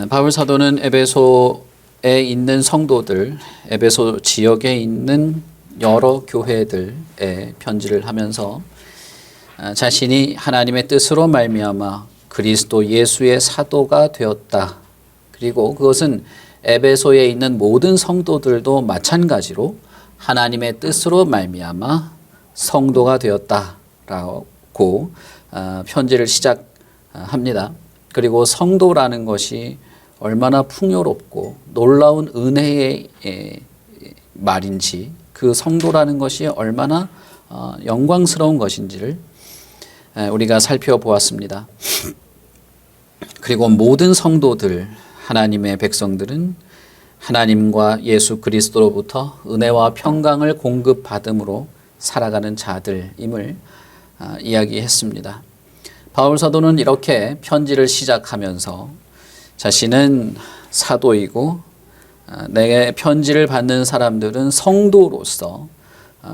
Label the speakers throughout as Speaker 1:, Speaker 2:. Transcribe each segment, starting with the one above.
Speaker 1: 바울 사도는 에베소에 있는 성도들, 에베소 지역에 있는 여러 교회들에 편지를 하면서 자신이 하나님의 뜻으로 말미암아 그리스도 예수의 사도가 되었다. 그리고 그것은 에베소에 있는 모든 성도들도 마찬가지로 하나님의 뜻으로 말미암아 성도가 되었다라고 편지를 시작합니다. 그리고 성도라는 것이 얼마나 풍요롭고 놀라운 은혜의 말인지, 그 성도라는 것이 얼마나 영광스러운 것인지를 우리가 살펴보았습니다. 그리고 모든 성도들, 하나님의 백성들은 하나님과 예수 그리스도로부터 은혜와 평강을 공급받음으로 살아가는 자들임을 이야기했습니다. 바울 사도는 이렇게 편지를 시작하면서 자신은 사도이고 내게 편지를 받는 사람들은 성도로서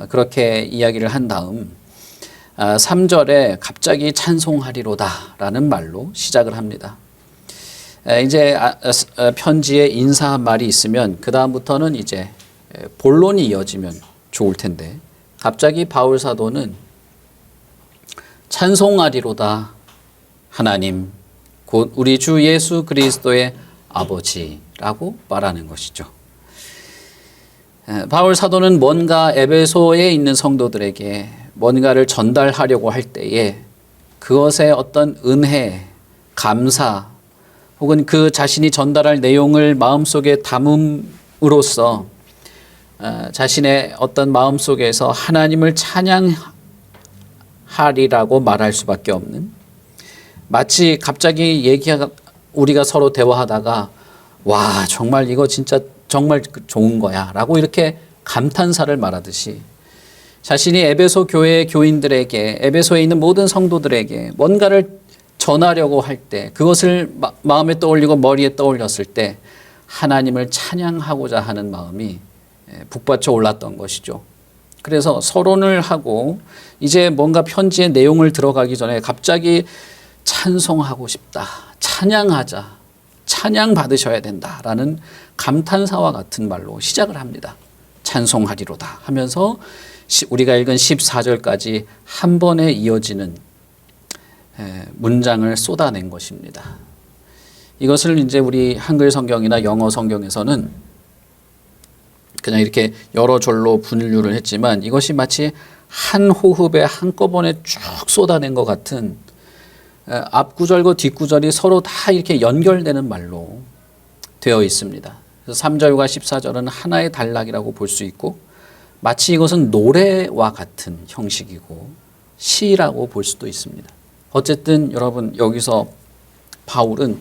Speaker 1: 그렇게 이야기를 한 다음 3절에 갑자기 찬송하리로다 라는 말로 시작을 합니다. 이제 편지에 인사 말이 있으면 그 다음부터는 이제 본론이 이어지면 좋을 텐데, 갑자기 바울 사도는 찬송하리로다 하나님 곧 우리 주 예수 그리스도의 아버지라고 말하는 것이죠. 바울 사도는 뭔가 에베소에 있는 성도들에게 뭔가를 전달하려고 할 때에 그것의 어떤 은혜, 감사 혹은 그 자신이 전달할 내용을 마음속에 담음으로써 자신의 어떤 마음속에서 하나님을 찬양하리라고 말할 수밖에 없는, 마치 갑자기 우리가 서로 대화하다가 와 정말 이거 진짜 정말 좋은 거야 라고 이렇게 감탄사를 말하듯이 자신이 에베소 교회의 교인들에게, 에베소에 있는 모든 성도들에게 뭔가를 전하려고 할 때, 그것을 마음에 떠올리고 머리에 떠올렸을 때 하나님을 찬양하고자 하는 마음이 북받쳐 올랐던 것이죠. 그래서 서론을 하고 이제 뭔가 편지의 내용을 들어가기 전에 갑자기 찬송하고 싶다, 찬양하자, 찬양 받으셔야 된다라는 감탄사와 같은 말로 시작을 합니다. 찬송하리로다 하면서 우리가 읽은 14절까지 한 번에 이어지는 문장을 쏟아낸 것입니다. 이것을 이제 우리 한글 성경이나 영어 성경에서는 그냥 이렇게 여러 절로 분류를 했지만, 이것이 마치 한 호흡에 한꺼번에 쭉 쏟아낸 것 같은, 앞구절과 뒷구절이 서로 다 이렇게 연결되는 말로 되어 있습니다. 그래서 3절과 14절은 하나의 단락이라고 볼 수 있고, 마치 이것은 노래와 같은 형식이고 시라고 볼 수도 있습니다. 어쨌든 여러분, 여기서 바울은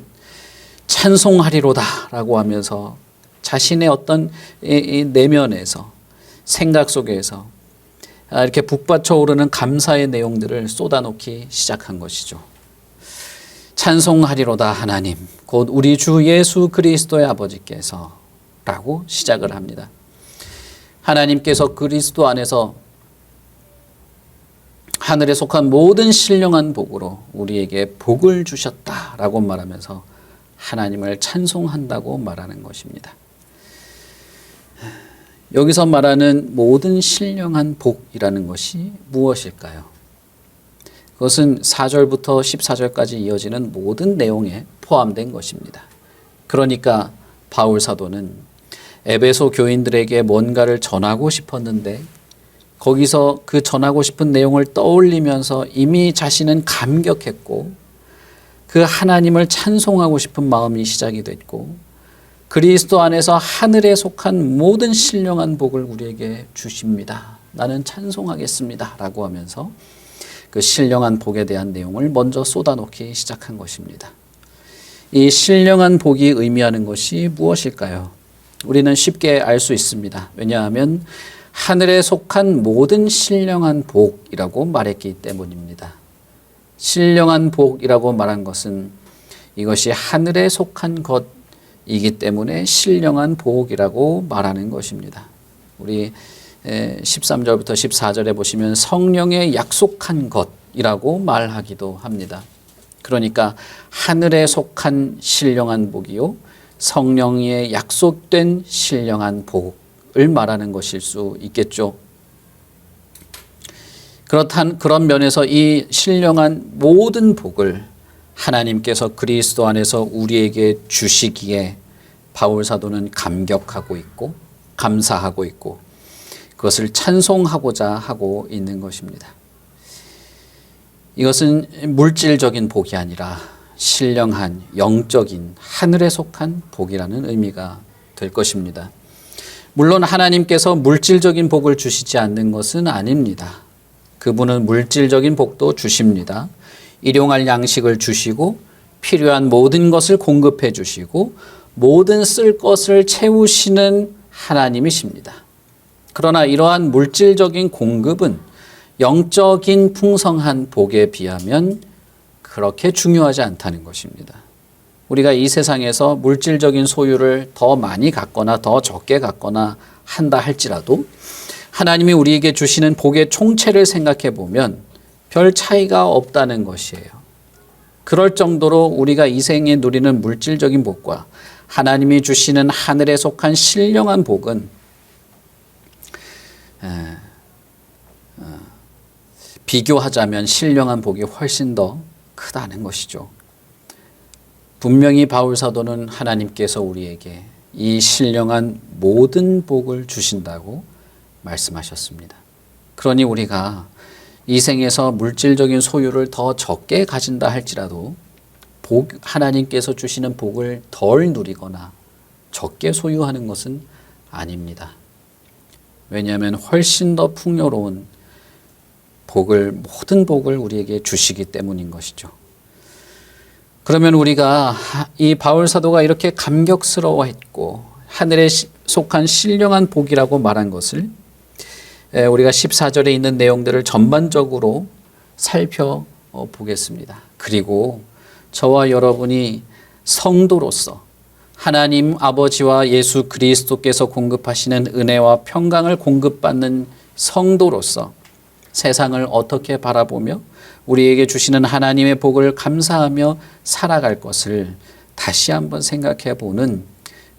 Speaker 1: 찬송하리로다 라고 하면서 자신의 어떤 내면에서, 생각 속에서 이렇게 북받쳐 오르는 감사의 내용들을 쏟아놓기 시작한 것이죠. 찬송하리로다 하나님 곧 우리 주 예수 그리스도의 아버지께서 라고 시작을 합니다. 하나님께서 그리스도 안에서 하늘에 속한 모든 신령한 복으로 우리에게 복을 주셨다라고 말하면서 하나님을 찬송한다고 말하는 것입니다. 여기서 말하는 모든 신령한 복이라는 것이 무엇일까요? 그것은 4절부터 14절까지 이어지는 모든 내용에 포함된 것입니다. 그러니까 바울 사도는 에베소 교인들에게 뭔가를 전하고 싶었는데, 거기서 그 전하고 싶은 내용을 떠올리면서 이미 자신은 감격했고 그 하나님을 찬송하고 싶은 마음이 시작이 됐고, 그리스도 안에서 하늘에 속한 모든 신령한 복을 우리에게 주십니다. 나는 찬송하겠습니다 라고 하면서 그 신령한 복에 대한 내용을 먼저 쏟아놓기 시작한 것입니다. 이 신령한 복이 의미하는 것이 무엇일까요? 우리는 쉽게 알 수 있습니다. 왜냐하면 하늘에 속한 모든 신령한 복이라고 말했기 때문입니다. 신령한 복이라고 말한 것은 이것이 하늘에 속한 것이기 때문에 신령한 복이라고 말하는 것입니다. 우리 13절부터 14절에 보시면 성령의 약속한 것이라고 말하기도 합니다. 그러니까 하늘에 속한 신령한 복이요 성령의 약속된 신령한 복을 말하는 것일 수 있겠죠. 그런 면에서 이 신령한 모든 복을 하나님께서 그리스도 안에서 우리에게 주시기에 바울 사도는 감격하고 있고 감사하고 있고 그것을 찬송하고자 하고 있는 것입니다. 이것은 물질적인 복이 아니라 신령한 영적인 하늘에 속한 복이라는 의미가 될 것입니다. 물론 하나님께서 물질적인 복을 주시지 않는 것은 아닙니다. 그분은 물질적인 복도 주십니다. 일용할 양식을 주시고 필요한 모든 것을 공급해 주시고 모든 쓸 것을 채우시는 하나님이십니다. 그러나 이러한 물질적인 공급은 영적인 풍성한 복에 비하면 그렇게 중요하지 않다는 것입니다. 우리가 이 세상에서 물질적인 소유를 더 많이 갖거나 더 적게 갖거나 한다 할지라도 하나님이 우리에게 주시는 복의 총체를 생각해 보면 별 차이가 없다는 것이에요. 그럴 정도로 우리가 이 생에 누리는 물질적인 복과 하나님이 주시는 하늘에 속한 신령한 복은 비교하자면 신령한 복이 훨씬 더 크다는 것이죠. 분명히 바울 사도는 하나님께서 우리에게 이 신령한 모든 복을 주신다고 말씀하셨습니다. 그러니 우리가 이 생에서 물질적인 소유를 더 적게 가진다 할지라도 하나님께서 주시는 복을 덜 누리거나 적게 소유하는 것은 아닙니다. 왜냐하면 훨씬 더 풍요로운 모든 복을 우리에게 주시기 때문인 것이죠. 그러면 우리가 이 바울 사도가 이렇게 감격스러워했고 하늘에 속한 신령한 복이라고 말한 것을 우리가 14절에 있는 내용들을 전반적으로 살펴보겠습니다. 그리고 저와 여러분이 성도로서 하나님 아버지와 예수 그리스도께서 공급하시는 은혜와 평강을 공급받는 성도로서 세상을 어떻게 바라보며 우리에게 주시는 하나님의 복을 감사하며 살아갈 것을 다시 한번 생각해 보는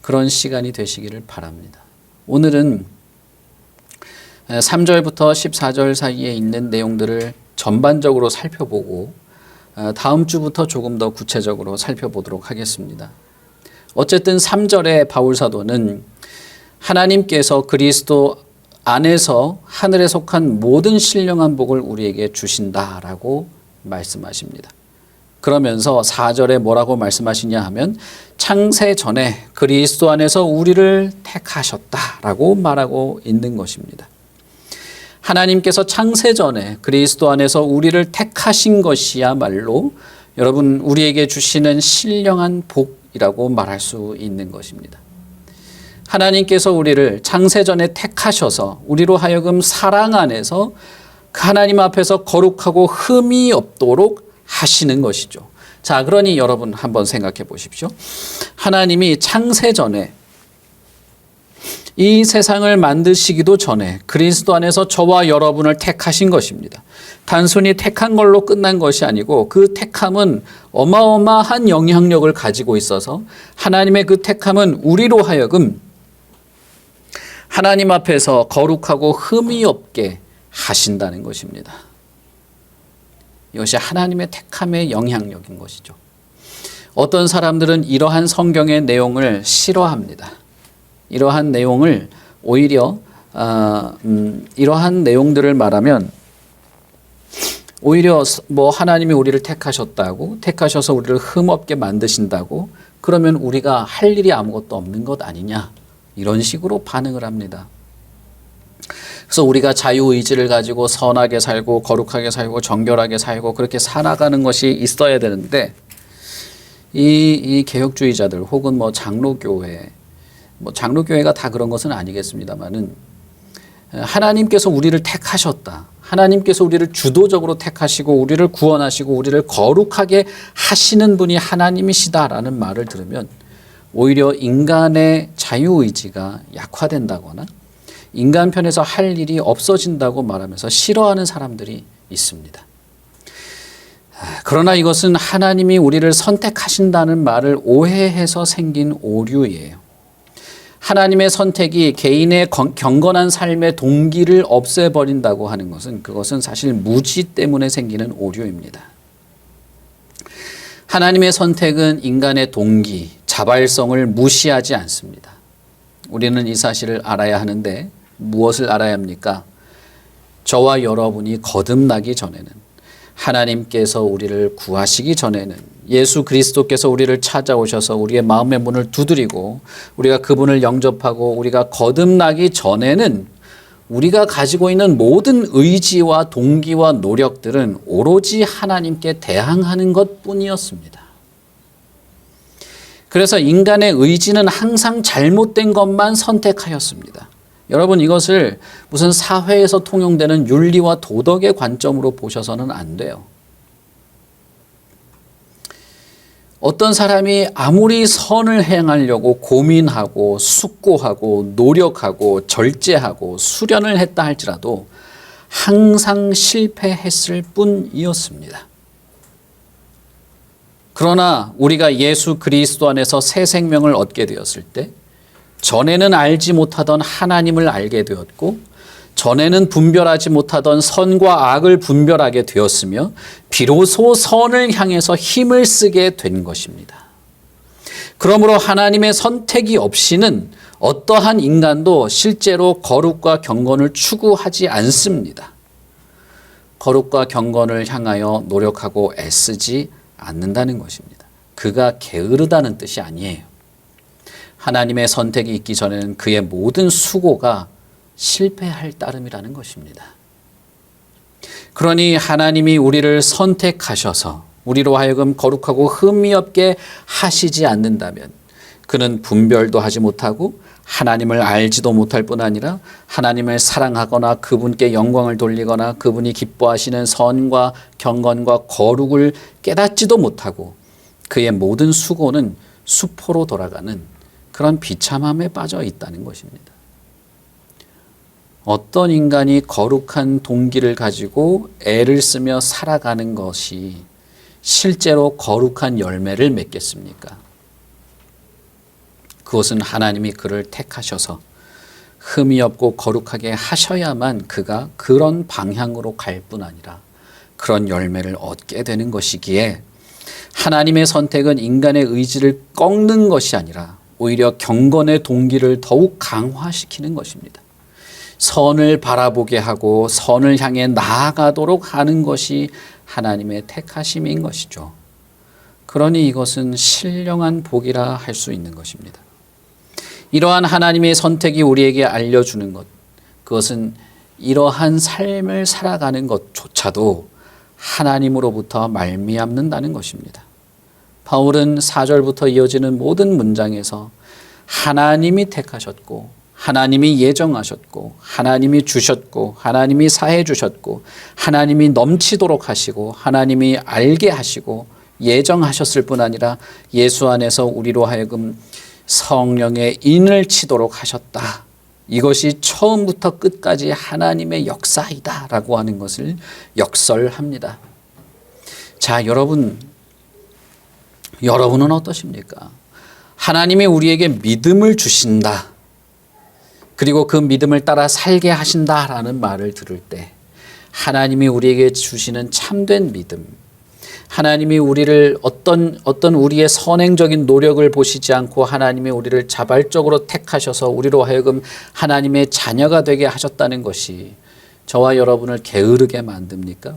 Speaker 1: 그런 시간이 되시기를 바랍니다. 오늘은 3절부터 14절 사이에 있는 내용들을 전반적으로 살펴보고 다음 주부터 조금 더 구체적으로 살펴보도록 하겠습니다. 어쨌든 3절에 바울 사도는 하나님께서 그리스도 안에서 하늘에 속한 모든 신령한 복을 우리에게 주신다라고 말씀하십니다. 그러면서 4절에 뭐라고 말씀하시냐 하면 창세 전에 그리스도 안에서 우리를 택하셨다라고 말하고 있는 것입니다. 하나님께서 창세 전에 그리스도 안에서 우리를 택하신 것이야말로 여러분 우리에게 주시는 신령한 복이라고 말할 수 있는 것입니다. 하나님께서 우리를 창세전에 택하셔서 우리로 하여금 사랑 안에서 그 하나님 앞에서 거룩하고 흠이 없도록 하시는 것이죠. 자, 그러니 여러분 한번 생각해 보십시오. 하나님이 창세전에 이 세상을 만드시기도 전에 그리스도 안에서 저와 여러분을 택하신 것입니다. 단순히 택한 걸로 끝난 것이 아니고 그 택함은 어마어마한 영향력을 가지고 있어서 하나님의 그 택함은 우리로 하여금 하나님 앞에서 거룩하고 흠이 없게 하신다는 것입니다. 이것이 하나님의 택함의 영향력인 것이죠. 어떤 사람들은 이러한 성경의 내용을 싫어합니다. 이러한 내용을 오히려 이러한 내용들을 말하면 오히려 뭐 하나님이 우리를 택하셨다고 택하셔서 우리를 흠없게 만드신다고 그러면 우리가 할 일이 아무것도 없는 것 아니냐 이런 식으로 반응을 합니다. 그래서 우리가 자유의지를 가지고 선하게 살고 거룩하게 살고 정결하게 살고 그렇게 살아가는 것이 있어야 되는데 이 개혁주의자들 혹은 뭐 장로교회가 다 그런 것은 아니겠습니다만은 하나님께서 우리를 택하셨다. 하나님께서 우리를 주도적으로 택하시고 우리를 구원하시고 우리를 거룩하게 하시는 분이 하나님이시다라는 말을 들으면 오히려 인간의 자유의지가 약화된다거나 인간 편에서 할 일이 없어진다고 말하면서 싫어하는 사람들이 있습니다. 그러나 이것은 하나님이 우리를 선택하신다는 말을 오해해서 생긴 오류예요. 하나님의 선택이 개인의 경건한 삶의 동기를 없애버린다고 하는 것은 그것은 사실 무지 때문에 생기는 오류입니다. 하나님의 선택은 인간의 동기, 자발성을 무시하지 않습니다. 우리는 이 사실을 알아야 하는데 무엇을 알아야 합니까? 저와 여러분이 거듭나기 전에는, 하나님께서 우리를 구하시기 전에는, 예수 그리스도께서 우리를 찾아오셔서 우리의 마음의 문을 두드리고 우리가 그분을 영접하고 우리가 거듭나기 전에는 우리가 가지고 있는 모든 의지와 동기와 노력들은 오로지 하나님께 대항하는 것뿐이었습니다. 그래서 인간의 의지는 항상 잘못된 것만 선택하였습니다. 여러분, 이것을 무슨 사회에서 통용되는 윤리와 도덕의 관점으로 보셔서는 안 돼요. 어떤 사람이 아무리 선을 행하려고 고민하고 숙고하고 노력하고 절제하고 수련을 했다 할지라도 항상 실패했을 뿐이었습니다. 그러나 우리가 예수 그리스도 안에서 새 생명을 얻게 되었을 때 전에는 알지 못하던 하나님을 알게 되었고 전에는 분별하지 못하던 선과 악을 분별하게 되었으며 비로소 선을 향해서 힘을 쓰게 된 것입니다. 그러므로 하나님의 선택이 없이는 어떠한 인간도 실제로 거룩과 경건을 추구하지 않습니다. 거룩과 경건을 향하여 노력하고 애쓰지 않는다는 것입니다. 그가 게으르다는 뜻이 아니에요. 하나님의 선택이 있기 전에는 그의 모든 수고가 실패할 따름이라는 것입니다. 그러니 하나님이 우리를 선택하셔서 우리로 하여금 거룩하고 흠이 없게 하시지 않는다면 그는 분별도 하지 못하고 하나님을 알지도 못할 뿐 아니라 하나님을 사랑하거나 그분께 영광을 돌리거나 그분이 기뻐하시는 선과 경건과 거룩을 깨닫지도 못하고 그의 모든 수고는 수포로 돌아가는 그런 비참함에 빠져 있다는 것입니다. 어떤 인간이 거룩한 동기를 가지고 애를 쓰며 살아가는 것이 실제로 거룩한 열매를 맺겠습니까? 그것은 하나님이 그를 택하셔서 흠이 없고 거룩하게 하셔야만 그가 그런 방향으로 갈 뿐 아니라 그런 열매를 얻게 되는 것이기에 하나님의 선택은 인간의 의지를 꺾는 것이 아니라 오히려 경건의 동기를 더욱 강화시키는 것입니다. 선을 바라보게 하고 선을 향해 나아가도록 하는 것이 하나님의 택하심인 것이죠. 그러니 이것은 신령한 복이라 할 수 있는 것입니다. 이러한 하나님의 선택이 우리에게 알려주는 것, 그것은 이러한 삶을 살아가는 것조차도 하나님으로부터 말미암는다는 것입니다. 바울은 4절부터 이어지는 모든 문장에서 하나님이 택하셨고 하나님이 예정하셨고 하나님이 주셨고 하나님이 사해 주셨고 하나님이 넘치도록 하시고 하나님이 알게 하시고 예정하셨을 뿐 아니라 예수 안에서 우리로 하여금 성령의 인을 치도록 하셨다. 이것이 처음부터 끝까지 하나님의 역사이다 라고 하는 것을 역설합니다. 자, 여러분은 어떠십니까? 하나님이 우리에게 믿음을 주신다. 그리고 그 믿음을 따라 살게 하신다라는 말을 들을 때 하나님이 우리에게 주시는 참된 믿음, 하나님이 우리를 어떤 우리의 선행적인 노력을 보시지 않고 하나님이 우리를 자발적으로 택하셔서 우리로 하여금 하나님의 자녀가 되게 하셨다는 것이 저와 여러분을 게으르게 만듭니까?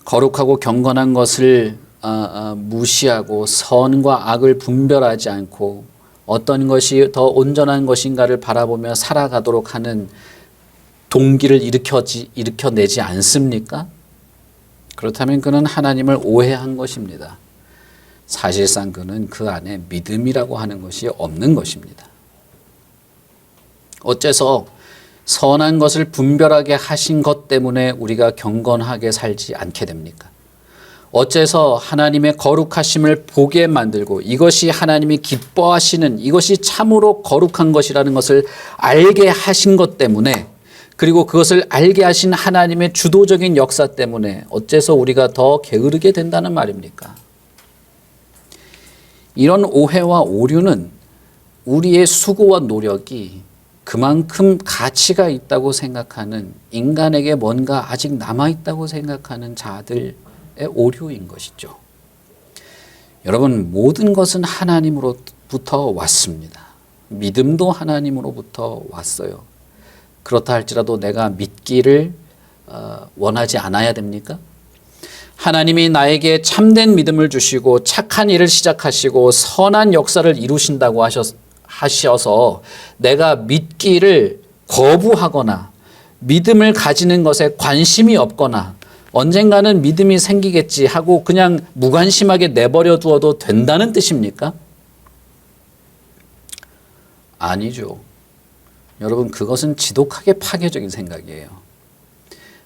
Speaker 1: 거룩하고 경건한 것을 무시하고 선과 악을 분별하지 않고 어떤 것이 더 온전한 것인가를 바라보며 살아가도록 하는 동기를 일으켜내지 않습니까? 그렇다면 그는 하나님을 오해한 것입니다. 사실상 그는 그 안에 믿음이라고 하는 것이 없는 것입니다. 어째서 선한 것을 분별하게 하신 것 때문에 우리가 경건하게 살지 않게 됩니까? 어째서 하나님의 거룩하심을 보게 만들고 이것이 하나님이 기뻐하시는 이것이 참으로 거룩한 것이라는 것을 알게 하신 것 때문에 그리고 그것을 알게 하신 하나님의 주도적인 역사 때문에 어째서 우리가 더 게으르게 된다는 말입니까? 이런 오해와 오류는 우리의 수고와 노력이 그만큼 가치가 있다고 생각하는, 인간에게 뭔가 아직 남아있다고 생각하는 자들의 오류인 것이죠. 여러분, 모든 것은 하나님으로부터 왔습니다. 믿음도 하나님으로부터 왔어요. 그렇다 할지라도 내가 믿기를 원하지 않아야 됩니까? 하나님이 나에게 참된 믿음을 주시고 착한 일을 시작하시고 선한 역사를 이루신다고 하셔서 내가 믿기를 거부하거나 믿음을 가지는 것에 관심이 없거나 언젠가는 믿음이 생기겠지 하고 그냥 무관심하게 내버려 두어도 된다는 뜻입니까? 아니죠. 여러분, 그것은 지독하게 파괴적인 생각이에요.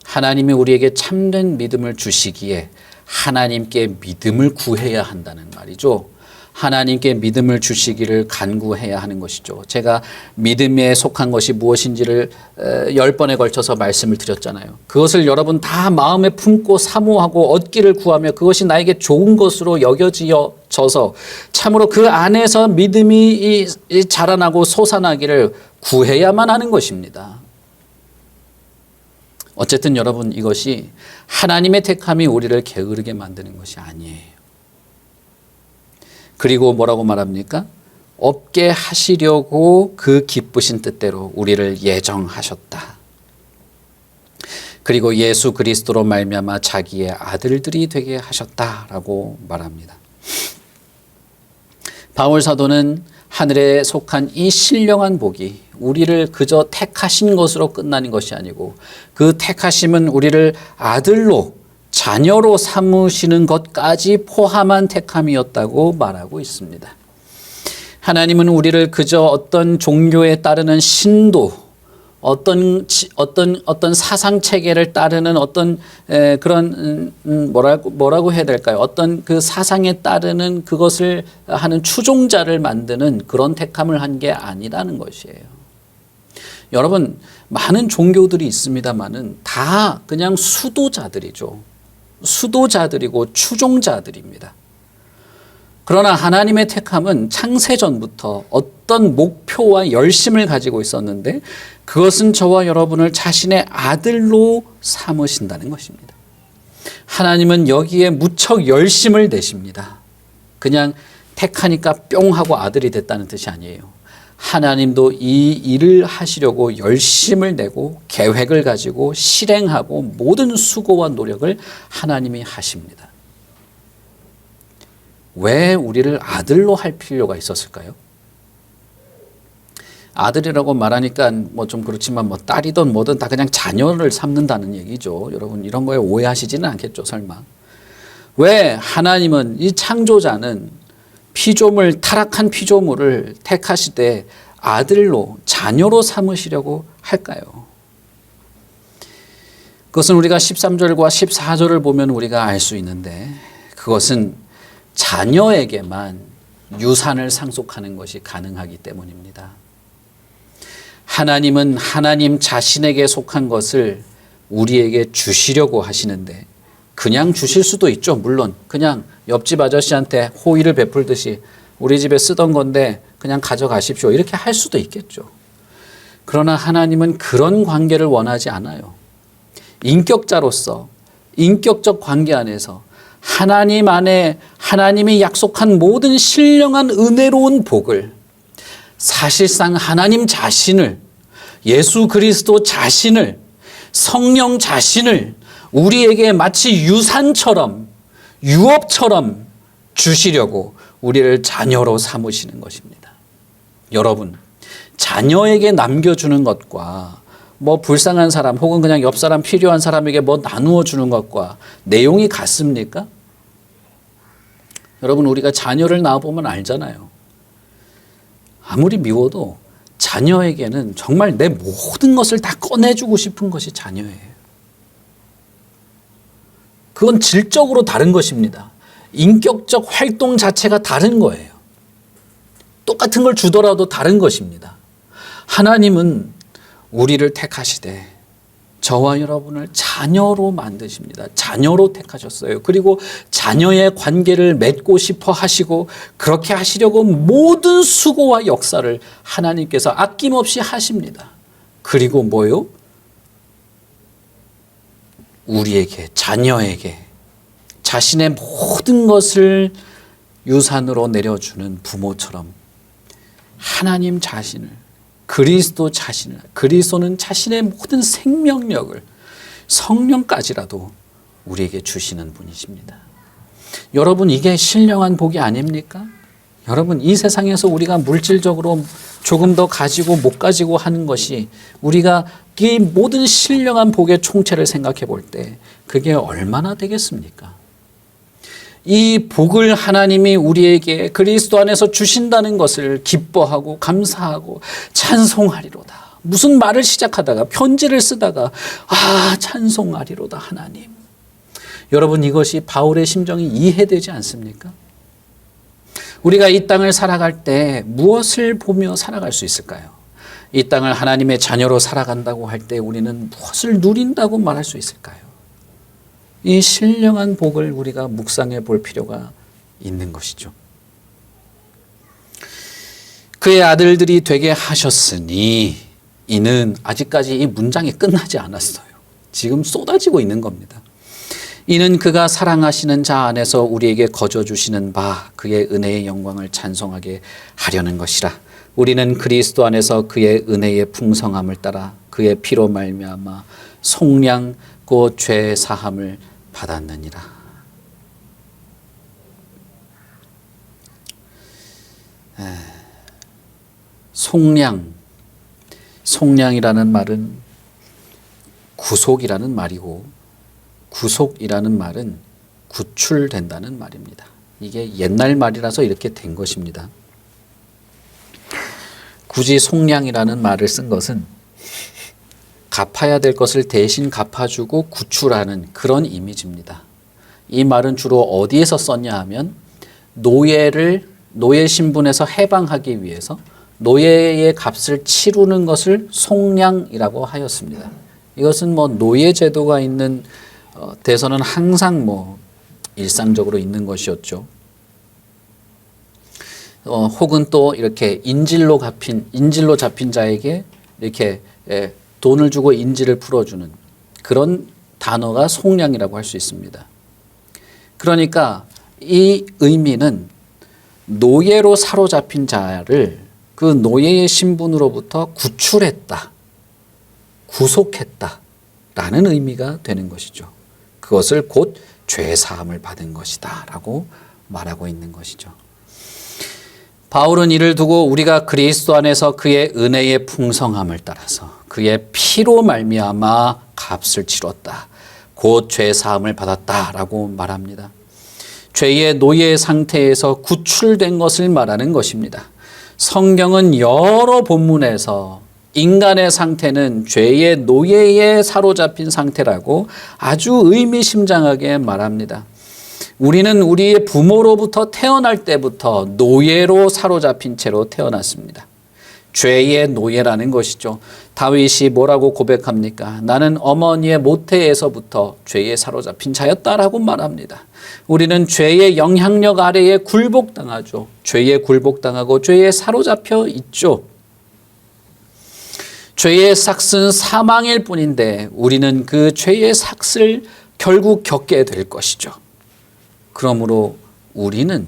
Speaker 1: 하나님이 우리에게 참된 믿음을 주시기에 하나님께 믿음을 구해야 한다는 말이죠. 하나님께 믿음을 주시기를 간구해야 하는 것이죠. 제가 믿음에 속한 것이 무엇인지를 10번에 걸쳐서 말씀을 드렸잖아요. 그것을 여러분 다 마음에 품고 사모하고 얻기를 구하며 그것이 나에게 좋은 것으로 여겨져서 참으로 그 안에서 믿음이 자라나고 솟아나기를 구해야만 하는 것입니다. 어쨌든 여러분, 이것이 하나님의 택함이 우리를 게으르게 만드는 것이 아니에요. 그리고 뭐라고 말합니까? 없게 하시려고 그 기쁘신 뜻대로 우리를 예정하셨다. 그리고 예수 그리스도로 말미암아 자기의 아들들이 되게 하셨다라고 말합니다. 바울 사도는 하늘에 속한 이 신령한 복이 우리를 그저 택하신 것으로 끝나는 것이 아니고 그 택하심은 우리를 아들로, 자녀로 삼으시는 것까지 포함한 택함이었다고 말하고 있습니다. 하나님은 우리를 그저 어떤 종교에 따르는 신도, 어떤 사상 체계를 따르는 어떤 그런 뭐라고 해야 될까요? 어떤 그 사상에 따르는 그것을 하는 추종자를 만드는 그런 택함을 한 게 아니라는 것이에요. 여러분, 많은 종교들이 있습니다만은 다 그냥 수도자들이죠. 수도자들이고 추종자들입니다. 그러나 하나님의 택함은 창세전부터 어떤 목표와 열심을 가지고 있었는데 그것은 저와 여러분을 자신의 아들로 삼으신다는 것입니다. 하나님은 여기에 무척 열심을 내십니다. 그냥 택하니까 뿅 하고 아들이 됐다는 뜻이 아니에요. 하나님도 이 일을 하시려고 열심을 내고 계획을 가지고 실행하고 모든 수고와 노력을 하나님이 하십니다. 왜 우리를 아들로 할 필요가 있었을까요? 아들이라고 말하니까 뭐 좀 그렇지만 뭐 딸이든 뭐든 다 그냥 자녀를 삼는다는 얘기죠. 여러분, 이런 거에 오해하시지는 않겠죠, 설마. 왜 하나님은, 이 창조자는 타락한 피조물을 택하시되 아들로, 자녀로 삼으시려고 할까요? 그것은 우리가 13절과 14절을 보면 우리가 알 수 있는데 그것은 자녀에게만 유산을 상속하는 것이 가능하기 때문입니다. 하나님은 하나님 자신에게 속한 것을 우리에게 주시려고 하시는데 그냥 주실 수도 있죠. 물론 그냥 옆집 아저씨한테 호의를 베풀듯이 우리 집에 쓰던 건데 그냥 가져가십시오, 이렇게 할 수도 있겠죠. 그러나 하나님은 그런 관계를 원하지 않아요. 인격자로서 인격적 관계 안에서 하나님 안에 하나님이 약속한 모든 신령한 은혜로운 복을, 사실상 하나님 자신을, 예수 그리스도 자신을, 성령 자신을 우리에게 마치 유산처럼, 유업처럼 주시려고 우리를 자녀로 삼으시는 것입니다. 여러분, 자녀에게 남겨주는 것과 뭐 불쌍한 사람 혹은 그냥 옆 사람 필요한 사람에게 뭐 나누어 주는 것과 내용이 같습니까? 여러분, 우리가 자녀를 낳아보면 알잖아요. 아무리 미워도 자녀에게는 정말 내 모든 것을 다 꺼내주고 싶은 것이 자녀예요. 그건 질적으로 다른 것입니다. 인격적 활동 자체가 다른 거예요. 똑같은 걸 주더라도 다른 것입니다. 하나님은 우리를 택하시되 저와 여러분을 자녀로 만드십니다. 자녀로 택하셨어요. 그리고 자녀의 관계를 맺고 싶어 하시고 그렇게 하시려고 모든 수고와 역사를 하나님께서 아낌없이 하십니다. 그리고 뭐요? 우리에게, 자녀에게 자신의 모든 것을 유산으로 내려주는 부모처럼 하나님 자신을, 그리스도 자신을, 그리스도는 자신의 모든 생명력을, 성령까지라도 우리에게 주시는 분이십니다. 여러분, 이게 신령한 복이 아닙니까? 여러분, 이 세상에서 우리가 물질적으로 조금 더 가지고 못 가지고 하는 것이, 우리가 이 모든 신령한 복의 총체를 생각해 볼 때 그게 얼마나 되겠습니까? 이 복을 하나님이 우리에게 그리스도 안에서 주신다는 것을 기뻐하고 감사하고 찬송하리로다. 무슨 말을 시작하다가, 편지를 쓰다가 찬송하리로다 하나님. 여러분, 이것이 바울의 심정이 이해되지 않습니까? 우리가 이 땅을 살아갈 때 무엇을 보며 살아갈 수 있을까요? 이 땅을 하나님의 자녀로 살아간다고 할 때 우리는 무엇을 누린다고 말할 수 있을까요? 이 신령한 복을 우리가 묵상해 볼 필요가 있는 것이죠. 그의 아들들이 되게 하셨으니, 이는 아직까지 이 문장이 끝나지 않았어요. 지금 쏟아지고 있는 겁니다. 이는 그가 사랑하시는 자 안에서 우리에게 거저주시는 바 그의 은혜의 영광을 찬송하게 하려는 것이라. 우리는 그리스도 안에서 그의 은혜의 풍성함을 따라 그의 피로 말미암아 속량 곧 죄 사함을 받았느니라. 속량이라는 말은 구속이라는 말이고, 구속이라는 말은 구출된다는 말입니다. 이게 옛날 말이라서 이렇게 된 것입니다. 굳이 속량이라는 말을 쓴 것은 갚아야 될 것을 대신 갚아주고 구출하는 그런 이미지입니다. 이 말은 주로 어디에서 썼냐 하면 노예 신분에서 해방하기 위해서 노예의 값을 치르는 것을 속량이라고 하였습니다. 이것은 노예 제도가 있는 데서는 항상 일상적으로 있는 것이었죠. 혹은 또 이렇게 인질로 잡힌 자에게 이렇게 돈을 주고 인질을 풀어주는 그런 단어가 속량이라고 할 수 있습니다. 그러니까 이 의미는 노예로 사로잡힌 자를 그 노예의 신분으로부터 구출했다, 구속했다 라는 의미가 되는 것이죠. 그것을 곧 죄사함을 받은 것이다 라고 말하고 있는 것이죠. 바울은 이를 두고 우리가 그리스도 안에서 그의 은혜의 풍성함을 따라서 그의 피로 말미암아 값을 치렀다, 곧 죄사함을 받았다 라고 말합니다. 죄의 노예 상태에서 구출된 것을 말하는 것입니다. 성경은 여러 본문에서 인간의 상태는 죄의 노예에 사로잡힌 상태라고 아주 의미심장하게 말합니다. 우리는 우리의 부모로부터 태어날 때부터 노예로 사로잡힌 채로 태어났습니다. 죄의 노예라는 것이죠. 다윗이 뭐라고 고백합니까? 나는 어머니의 모태에서부터 죄에 사로잡힌 자였다라고 말합니다. 우리는 죄의 영향력 아래에 굴복당하죠. 죄에 굴복당하고 죄에 사로잡혀 있죠. 죄의 삭은 사망일 뿐인데 우리는 그 죄의 삭을 결국 겪게 될 것이죠. 그러므로 우리는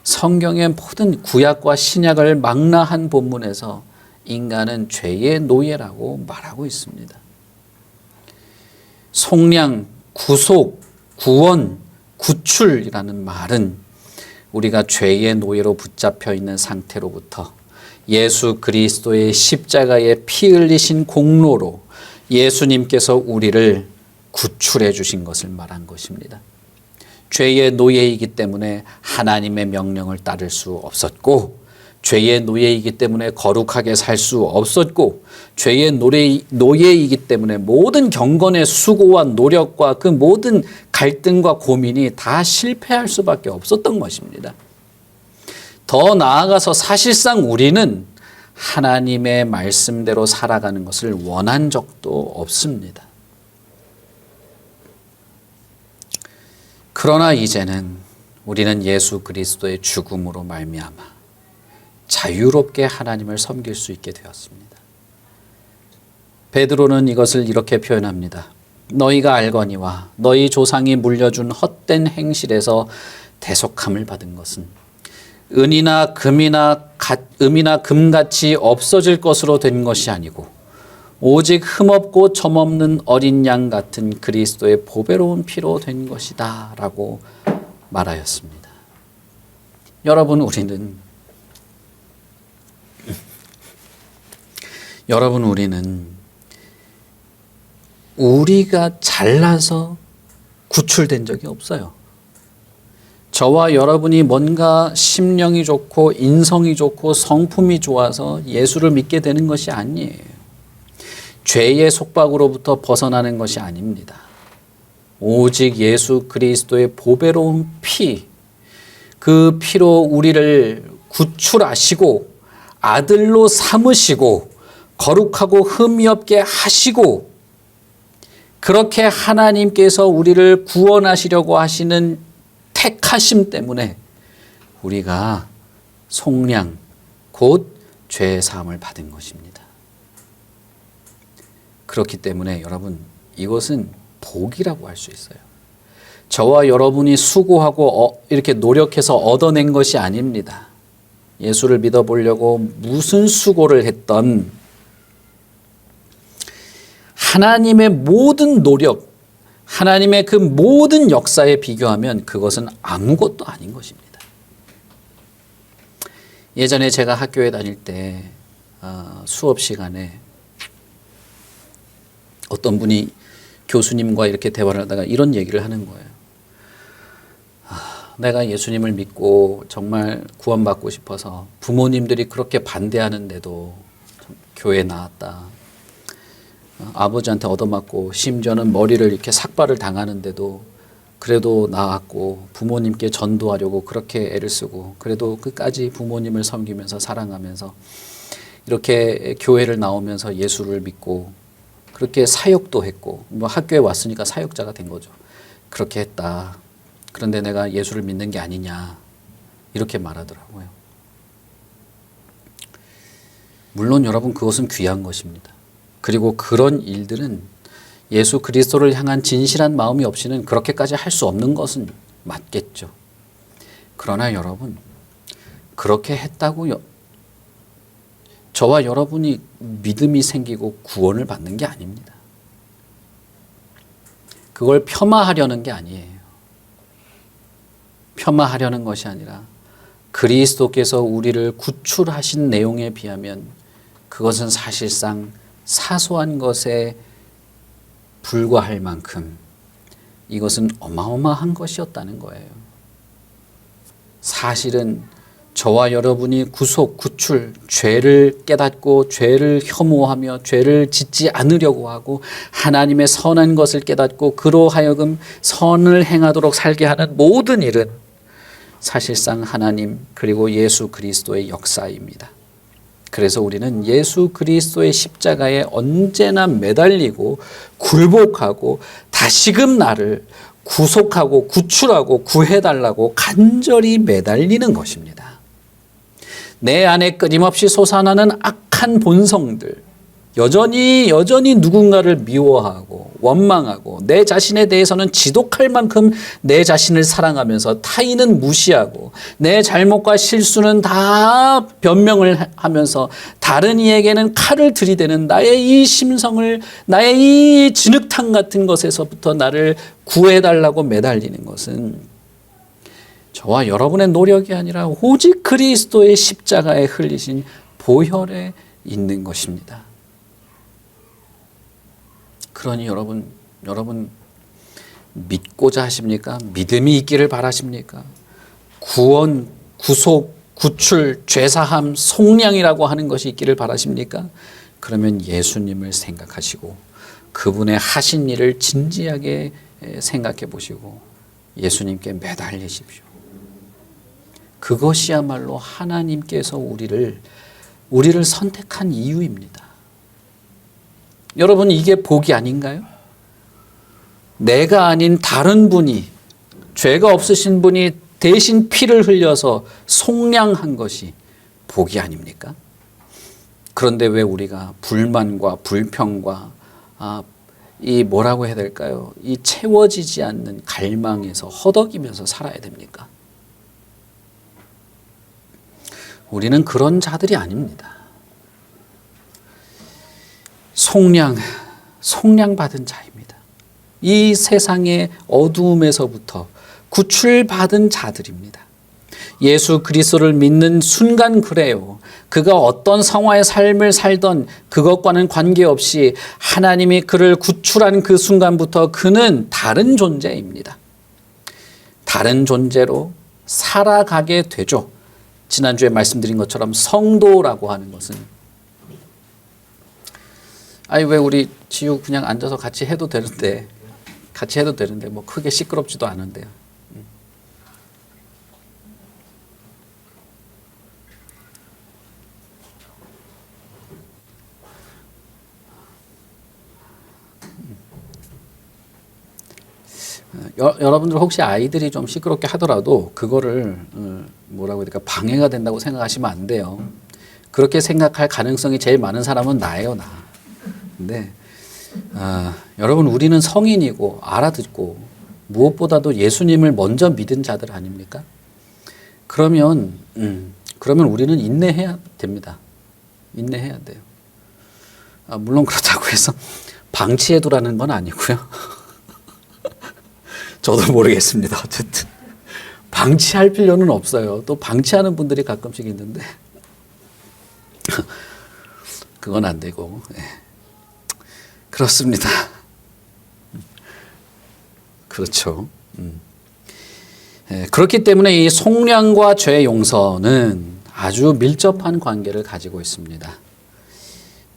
Speaker 1: 성경의 모든 구약과 신약을 망라한 본문에서 인간은 죄의 노예라고 말하고 있습니다. 속량, 구속, 구원, 구출이라는 말은 우리가 죄의 노예로 붙잡혀 있는 상태로부터 예수 그리스도의 십자가에 피 흘리신 공로로 예수님께서 우리를 구출해 주신 것을 말한 것입니다. 죄의 노예이기 때문에 하나님의 명령을 따를 수 없었고, 죄의 노예이기 때문에 거룩하게 살 수 없었고, 죄의 노예이기 때문에 모든 경건의 수고와 노력과 그 모든 갈등과 고민이 다 실패할 수밖에 없었던 것입니다. 더 나아가서 사실상 우리는 하나님의 말씀대로 살아가는 것을 원한 적도 없습니다. 그러나 이제는 우리는 예수 그리스도의 죽음으로 말미암아 자유롭게 하나님을 섬길 수 있게 되었습니다. 베드로는 이것을 이렇게 표현합니다. 너희가 알거니와 너희 조상이 물려준 헛된 행실에서 대속함을 받은 것은 은이나 금같이 없어질 것으로 된 것이 아니고 오직 흠없고 점없는 어린 양 같은 그리스도의 보배로운 피로 된 것이다 라고 말하였습니다. 여러분 우리는 우리가 잘나서 구출된 적이 없어요. 저와 여러분이 뭔가 심령이 좋고 인성이 좋고 성품이 좋아서 예수를 믿게 되는 것이 아니에요. 죄의 속박으로부터 벗어나는 것이 아닙니다. 오직 예수 그리스도의 보배로운 피, 그 피로 우리를 구출하시고 아들로 삼으시고 거룩하고 흠이 없게 하시고 그렇게 하나님께서 우리를 구원하시려고 하시는 택하심 때문에 우리가 속량 곧 죄의 사함을 받은 것입니다. 그렇기 때문에 여러분 이것은 복이라고 할 수 있어요. 저와 여러분이 수고하고 이렇게 노력해서 얻어낸 것이 아닙니다. 예수를 믿어보려고 무슨 수고를 했던 하나님의 모든 노력, 하나님의 그 모든 역사에 비교하면 그것은 아무것도 아닌 것입니다. 예전에 제가 학교에 다닐 때 수업 시간에 어떤 분이 교수님과 이렇게 대화를 하다가 이런 얘기를 하는 거예요. 내가 예수님을 믿고 정말 구원받고 싶어서 부모님들이 그렇게 반대하는데도 교회에 나왔다. 아버지한테 얻어맞고 심지어는 머리를 이렇게 삭발을 당하는데도 그래도 나왔고 부모님께 전도하려고 그렇게 애를 쓰고 그래도 끝까지 부모님을 섬기면서 사랑하면서 이렇게 교회를 나오면서 예수를 믿고 그렇게 사역도 했고 뭐 학교에 왔으니까 사역자가 된 거죠. 그렇게 했다. 그런데 내가 예수를 믿는 게 아니냐 이렇게 말하더라고요. 물론 여러분 그것은 귀한 것입니다. 그리고 그런 일들은 예수 그리스도를 향한 진실한 마음이 없이는 그렇게까지 할 수 없는 것은 맞겠죠. 그러나 여러분 그렇게 했다고 저와 여러분이 믿음이 생기고 구원을 받는 게 아닙니다. 그걸 폄하하려는 게 아니에요. 폄하하려는 것이 아니라 그리스도께서 우리를 구출하신 내용에 비하면 그것은 사실상 사소한 것에 불과할 만큼 이것은 어마어마한 것이었다는 거예요. 사실은 저와 여러분이 구속, 구출, 죄를 깨닫고 죄를 혐오하며 죄를 짓지 않으려고 하고 하나님의 선한 것을 깨닫고 그로 하여금 선을 행하도록 살게 하는 모든 일은 사실상 하나님 그리고 예수 그리스도의 역사입니다. 그래서 우리는 예수 그리스도의 십자가에 언제나 매달리고 굴복하고 다시금 나를 구속하고 구출하고 구해달라고 간절히 매달리는 것입니다. 내 안에 끊임없이 솟아나는 악한 본성들, 여전히 누군가를 미워하고 원망하고 내 자신에 대해서는 지독할 만큼 내 자신을 사랑하면서 타인은 무시하고 내 잘못과 실수는 다 변명을 하면서 다른 이에게는 칼을 들이대는 나의 이 심성을 나의 이 진흙탕 같은 것에서부터 나를 구해달라고 매달리는 것은 저와 여러분의 노력이 아니라 오직 그리스도의 십자가에 흘리신 보혈에 있는 것입니다. 그러니 여러분 믿고자 하십니까? 믿음이 있기를 바라십니까? 구원, 구속, 구출, 죄사함, 속량이라고 하는 것이 있기를 바라십니까? 그러면 예수님을 생각하시고 그분의 하신 일을 진지하게 생각해 보시고 예수님께 매달리십시오. 그것이야말로 하나님께서 우리를 선택한 이유입니다. 여러분 이게 복이 아닌가요? 내가 아닌 다른 분이 죄가 없으신 분이 대신 피를 흘려서 속량한 것이 복이 아닙니까? 그런데 왜 우리가 불만과 불평과 이 뭐라고 해야 될까요? 이 채워지지 않는 갈망에서 허덕이면서 살아야 됩니까? 우리는 그런 자들이 아닙니다. 속량받은 자입니다. 이 세상의 어두움에서부터 구출받은 자들입니다. 예수 그리스도를 믿는 순간 그래요. 그가 어떤 상황의 삶을 살던 그것과는 관계없이 하나님이 그를 구출한 그 순간부터 그는 다른 존재입니다. 다른 존재로 살아가게 되죠. 지난주에 말씀드린 것처럼 성도라고 하는 것은 왜 우리 지우 그냥 앉아서 같이 해도 되는데 뭐 크게 시끄럽지도 않은데요. 여러분들 혹시 아이들이 좀 시끄럽게 하더라도 그거를 뭐라고 해야 될까 방해가 된다고 생각하시면 안 돼요. 그렇게 생각할 가능성이 제일 많은 사람은 나예요, 나. 근데 여러분 우리는 성인이고 알아듣고 무엇보다도 예수님을 먼저 믿은 자들 아닙니까? 그러면 우리는 인내해야 됩니다. 인내해야 돼요. 물론 그렇다고 해서 방치해두라는 건 아니고요. 저도 모르겠습니다. 어쨌든 방치할 필요는 없어요. 또 방치하는 분들이 가끔씩 있는데 그건 안 되고 그렇습니다. 그렇죠. 그렇기 때문에 이 속량과 죄 용서는 아주 밀접한 관계를 가지고 있습니다.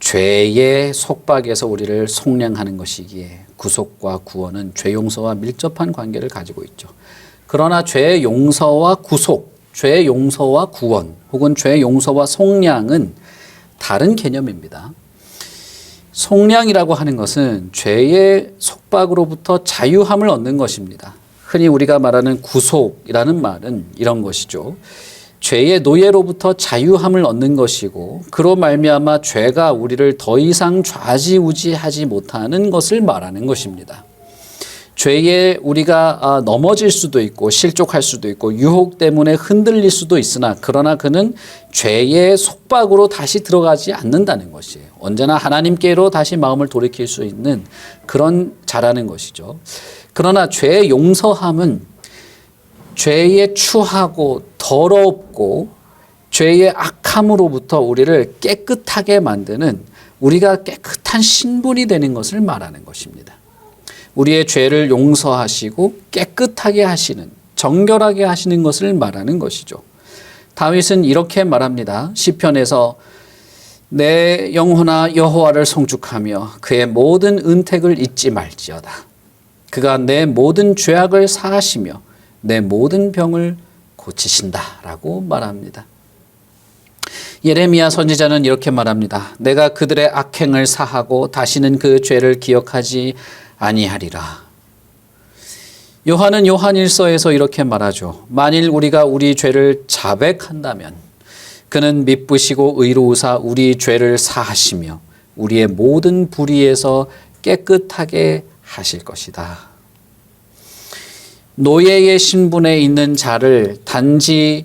Speaker 1: 죄의 속박에서 우리를 속량하는 것이기에 구속과 구원은 죄 용서와 밀접한 관계를 가지고 있죠. 그러나 죄 용서와 구속, 죄 용서와 구원 혹은 죄 용서와 속량은 다른 개념입니다. 속량이라고 하는 것은 죄의 속박으로부터 자유함을 얻는 것입니다. 흔히 우리가 말하는 구속이라는 말은 이런 것이죠. 죄의 노예로부터 자유함을 얻는 것이고 그로 말미암아 죄가 우리를 더 이상 좌지우지하지 못하는 것을 말하는 것입니다. 죄에 우리가 넘어질 수도 있고 실족할 수도 있고 유혹 때문에 흔들릴 수도 있으나 그러나 그는 죄의 속박으로 다시 들어가지 않는다는 것이에요. 언제나 하나님께로 다시 마음을 돌이킬 수 있는 그런 자라는 것이죠. 그러나 죄의 용서함은 죄의 추하고 더럽고 죄의 악함으로부터 우리를 깨끗하게 만드는 우리가 깨끗한 신분이 되는 것을 말하는 것입니다. 우리의 죄를 용서하시고 깨끗하게 하시는, 정결하게 하시는 것을 말하는 것이죠. 다윗은 이렇게 말합니다. 시편에서 내 영혼아 여호와를 송축하며 그의 모든 은택을 잊지 말지어다. 그가 내 모든 죄악을 사하시며 내 모든 병을 고치신다라고 말합니다. 예레미야 선지자는 이렇게 말합니다. 내가 그들의 악행을 사하고 다시는 그 죄를 기억하지 아니하리라. 요한은 요한일서에서 이렇게 말하죠. 만일 우리가 우리 죄를 자백한다면 그는 미쁘시고 의로우사 우리 죄를 사하시며 우리의 모든 불의에서 깨끗하게 하실 것이다. 노예의 신분에 있는 자를 단지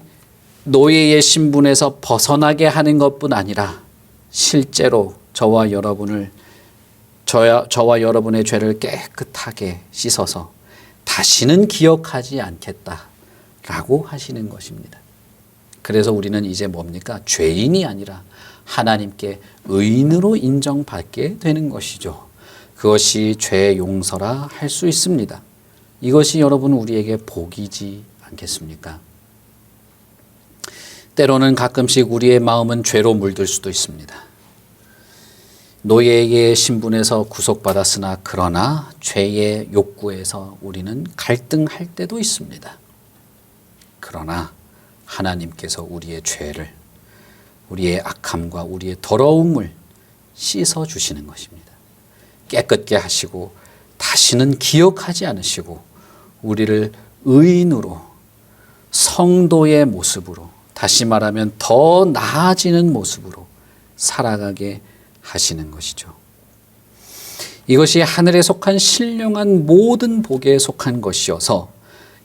Speaker 1: 노예의 신분에서 벗어나게 하는 것뿐 아니라 실제로 저와 여러분의 죄를 깨끗하게 씻어서 다시는 기억하지 않겠다라고 하시는 것입니다. 그래서 우리는 이제 뭡니까? 죄인이 아니라 하나님께 의인으로 인정받게 되는 것이죠. 그것이 죄 용서라 할 수 있습니다. 이것이 여러분 우리에게 복이지 않겠습니까? 때로는 가끔씩 우리의 마음은 죄로 물들 수도 있습니다. 노예의 신분에서 구속받았으나 그러나 죄의 욕구에서 우리는 갈등할 때도 있습니다. 그러나 하나님께서 우리의 죄를, 우리의 악함과 우리의 더러움을 씻어주시는 것입니다. 깨끗게 하시고 다시는 기억하지 않으시고 우리를 의인으로 성도의 모습으로, 다시 말하면 더 나아지는 모습으로 살아가게 하시는 것이죠. 이것이 하늘에 속한 신령한 모든 복에 속한 것이어서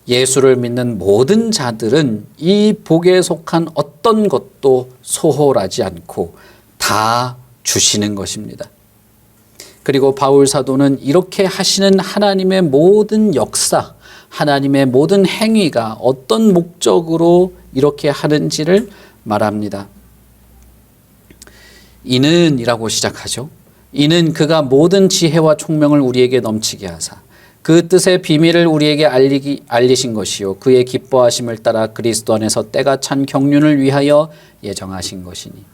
Speaker 1: 예수를 믿는 모든 자들은 이 복에 속한 어떤 것도 소홀하지 않고 다 주시는 것입니다. 그리고 바울 사도는 이렇게 하시는 하나님의 모든 역사, 하나님의 모든 행위가 어떤 목적으로 이렇게 하는지를 말합니다. 이는 이라고 시작하죠. 이는 그가 모든 지혜와 총명을 우리에게 넘치게 하사 그 뜻의 비밀을 우리에게 알리신 것이요 그의 기뻐하심을 따라 그리스도 안에서 때가 찬 경륜을 위하여 예정하신 것이니.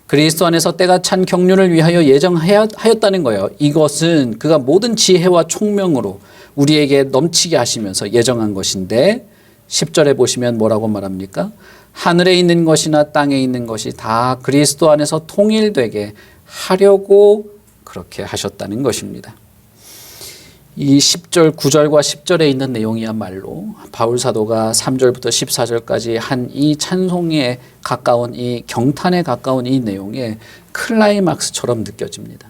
Speaker 1: 그리스도 안에서 때가 찬 경륜을 위하여 예정하였다는 거예요. 이것은 그가 모든 지혜와 총명으로 우리에게 넘치게 하시면서 예정한 것인데 10절에 보시면 뭐라고 말합니까? 하늘에 있는 것이나 땅에 있는 것이 다 그리스도 안에서 통일되게 하려고 그렇게 하셨다는 것입니다. 이 10절, 9절과 10절에 있는 내용이야말로 바울 사도가 3절부터 14절까지 한 이 찬송에 가까운 이 경탄에 가까운 이 내용의 클라이막스처럼 느껴집니다.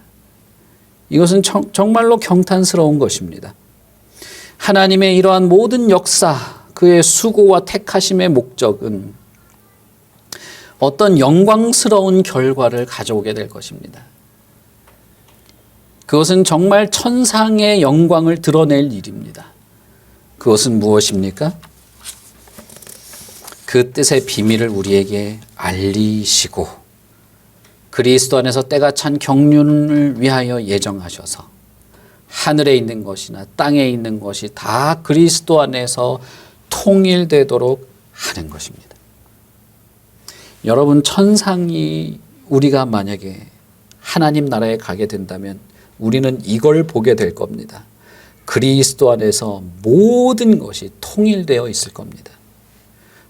Speaker 1: 이것은 정말로 경탄스러운 것입니다. 하나님의 이러한 모든 역사, 그의 수고와 택하심의 목적은 어떤 영광스러운 결과를 가져오게 될 것입니다. 그것은 정말 천상의 영광을 드러낼 일입니다. 그것은 무엇입니까? 그 뜻의 비밀을 우리에게 알리시고 그리스도 안에서 때가 찬 경륜을 위하여 예정하셔서 하늘에 있는 것이나 땅에 있는 것이 다 그리스도 안에서 통일되도록 하는 것입니다. 여러분, 천상이 우리가 만약에 하나님 나라에 가게 된다면 우리는 이걸 보게 될 겁니다. 그리스도 안에서 모든 것이 통일되어 있을 겁니다.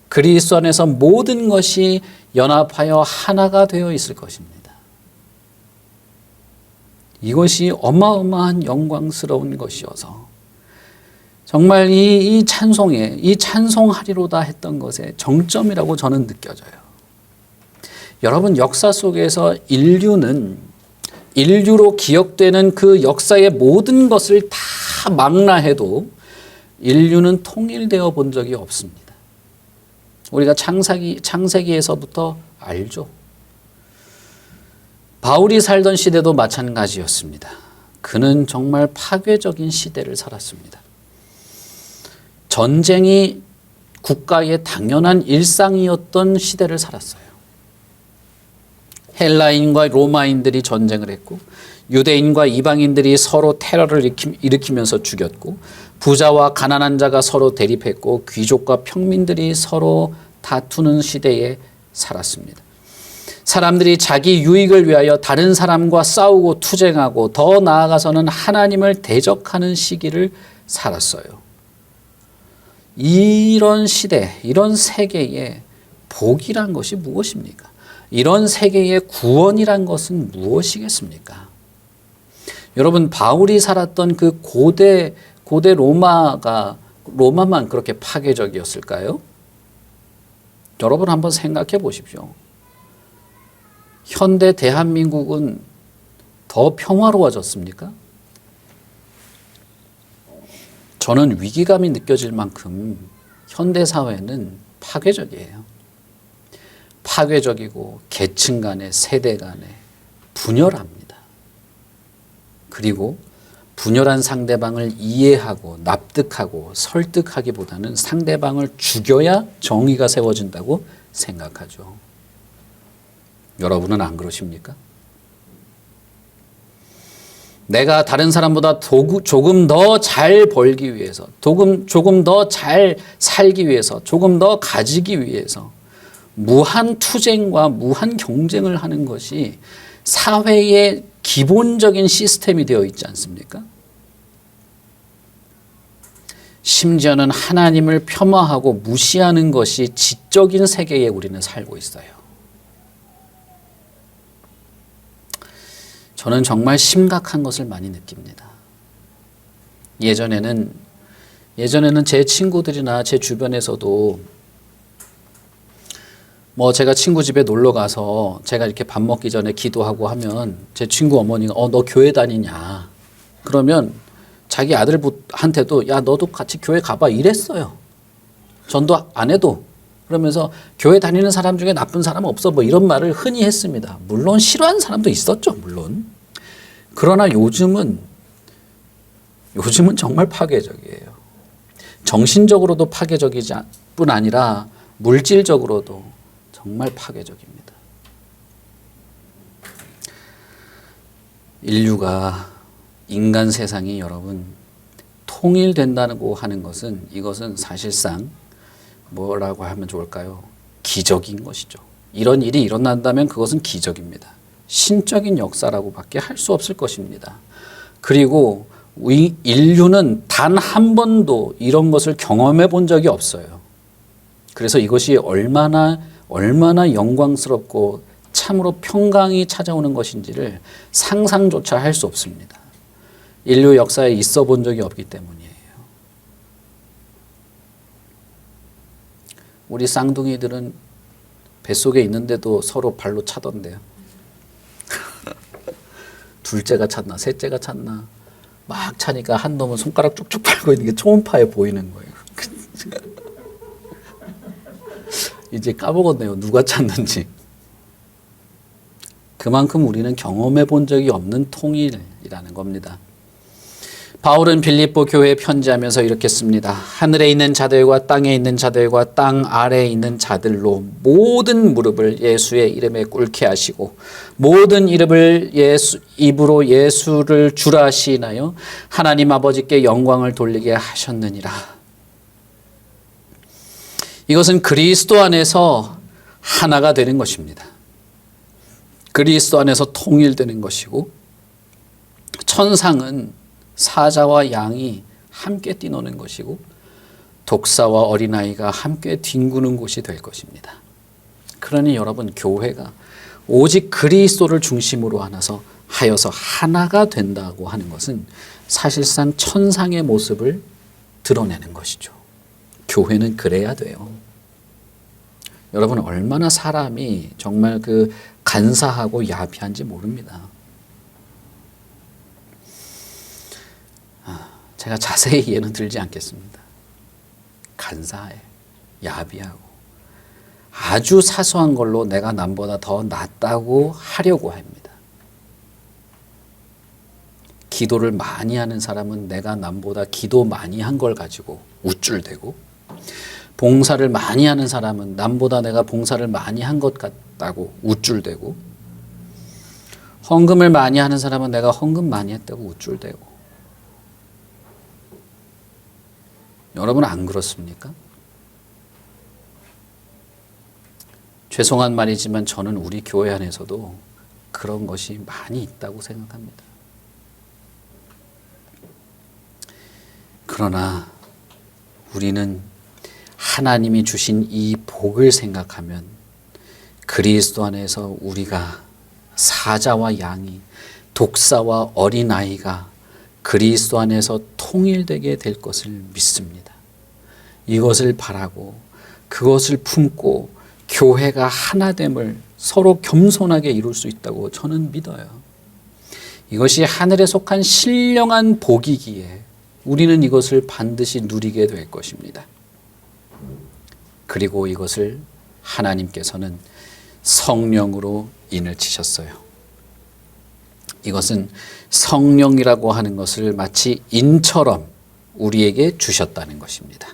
Speaker 1: 그리스도 안에서 모든 것이 연합하여 하나가 되어 있을 것입니다. 이것이 어마어마한 영광스러운 것이어서 정말 이 찬송에, 이 찬송하리로다 했던 것의 정점이라고 저는 느껴져요. 여러분, 역사 속에서 인류로 기억되는 그 역사의 모든 것을 다 망라해도 인류는 통일되어 본 적이 없습니다. 우리가 창세기에서부터 알죠. 바울이 살던 시대도 마찬가지였습니다. 그는 정말 파괴적인 시대를 살았습니다. 전쟁이 국가의 당연한 일상이었던 시대를 살았어요. 헬라인과 로마인들이 전쟁을 했고 유대인과 이방인들이 서로 테러를 일으키면서 죽였고 부자와 가난한 자가 서로 대립했고 귀족과 평민들이 서로 다투는 시대에 살았습니다. 사람들이 자기 유익을 위하여 다른 사람과 싸우고 투쟁하고 더 나아가서는 하나님을 대적하는 시기를 살았어요. 이런 시대, 이런 세계에 복이란 것이 무엇입니까? 이런 세계의 구원이란 것은 무엇이겠습니까? 여러분, 바울이 살았던 그 고대 로마만 그렇게 파괴적이었을까요? 여러분 한번 생각해 보십시오. 현대 대한민국은 더 평화로워졌습니까? 저는 위기감이 느껴질 만큼 현대 사회는 파괴적이에요. 파괴적이고 계층 간에 세대 간에 분열합니다. 그리고 분열한 상대방을 이해하고 납득하고 설득하기보다는 상대방을 죽여야 정의가 세워진다고 생각하죠. 여러분은 안 그러십니까? 내가 다른 사람보다 조금 더 잘 벌기 위해서, 조금 더 잘 살기 위해서, 조금 더 가지기 위해서 무한 투쟁과 무한 경쟁을 하는 것이 사회의 기본적인 시스템이 되어 있지 않습니까? 심지어는 하나님을 폄하하고 무시하는 것이 지적인 세계에 우리는 살고 있어요. 저는 정말 심각한 것을 많이 느낍니다. 예전에는 예전에는 제 친구들이나 제 주변에서도 뭐 제가 친구 집에 놀러 가서 제가 이렇게 밥 먹기 전에 기도하고 하면 제 친구 어머니가 너 교회 다니냐 그러면 자기 아들한테도 야 너도 같이 교회 가봐 이랬어요. 전도 안 해도. 그러면서 교회 다니는 사람 중에 나쁜 사람 없어 뭐 이런 말을 흔히 했습니다. 물론 싫어하는 사람도 있었죠. 물론. 그러나 요즘은 정말 파괴적이에요. 정신적으로도 파괴적이지 뿐 아니라 물질적으로도 정말 파괴적입니다. 인류가 인간 세상이 여러분 통일된다고 하는 것은 이것은 사실상 뭐라고 하면 좋을까요? 기적인 것이죠. 이런 일이 일어난다면 그것은 기적입니다. 신적인 역사라고밖에 할 수 없을 것입니다. 그리고 인류는 단 한 번도 이런 것을 경험해 본 적이 없어요. 그래서 이것이 얼마나 영광스럽고 참으로 평강이 찾아오는 것인지를 상상조차 할 수 없습니다. 인류 역사에 있어 본 적이 없기 때문이에요. 우리 쌍둥이들은 뱃속에 있는데도 서로 발로 차던데요. 둘째가 찼나 셋째가 찼나 막 차니까 한 놈은 손가락 쭉쭉 펴고 있는 게 초음파에 보이는 거예요. 이제 까먹었네요. 누가 찼는지. 그만큼 우리는 경험해 본 적이 없는 통일이라는 겁니다. 바울은 빌립보 교회에 편지하면서 이렇게 씁니다. 하늘에 있는 자들과 땅에 있는 자들과 땅 아래에 있는 자들로 모든 무릎을 예수의 이름에 꿇게 하시고 모든 입으로 예수를 주라 시인하여 하나님 아버지께 영광을 돌리게 하셨느니라. 이것은 그리스도 안에서 하나가 되는 것입니다. 그리스도 안에서 통일되는 것이고 천상은 사자와 양이 함께 뛰노는 것이고 독사와 어린아이가 함께 뒹구는 곳이 될 것입니다. 그러니 여러분 교회가 오직 그리스도를 중심으로 하여서 하나가 된다고 하는 것은 사실상 천상의 모습을 드러내는 것이죠. 교회는 그래야 돼요. 여러분 얼마나 사람이 정말 간사하고 야비한지 모릅니다. 제가 자세히 이해는 들지 않겠습니다. 간사해, 야비하고 아주 사소한 걸로 내가 남보다 더 낫다고 하려고 합니다. 기도를 많이 하는 사람은 내가 남보다 기도 많이 한 걸 가지고 우쭐대고 봉사를 많이 하는 사람은 남보다 내가 봉사를 많이 한 것 같다고 우쭐대고 헌금을 많이 하는 사람은 내가 헌금 많이 했다고 우쭐대고 여러분 안 그렇습니까? 죄송한 말이지만 저는 우리 교회 안에서도 그런 것이 많이 있다고 생각합니다. 그러나 우리는 하나님이 주신 이 복을 생각하면 그리스도 안에서 우리가 사자와 양이 독사와 어린아이가 그리스도 안에서 통일되게 될 것을 믿습니다. 이것을 바라고 그것을 품고 교회가 하나됨을 서로 겸손하게 이룰 수 있다고 저는 믿어요. 이것이 하늘에 속한 신령한 복이기에 우리는 이것을 반드시 누리게 될 것입니다. 그리고 이것을 하나님께서는 성령으로 인을 치셨어요. 이것은 성령이라고 하는 것을 마치 인처럼 우리에게 주셨다는 것입니다.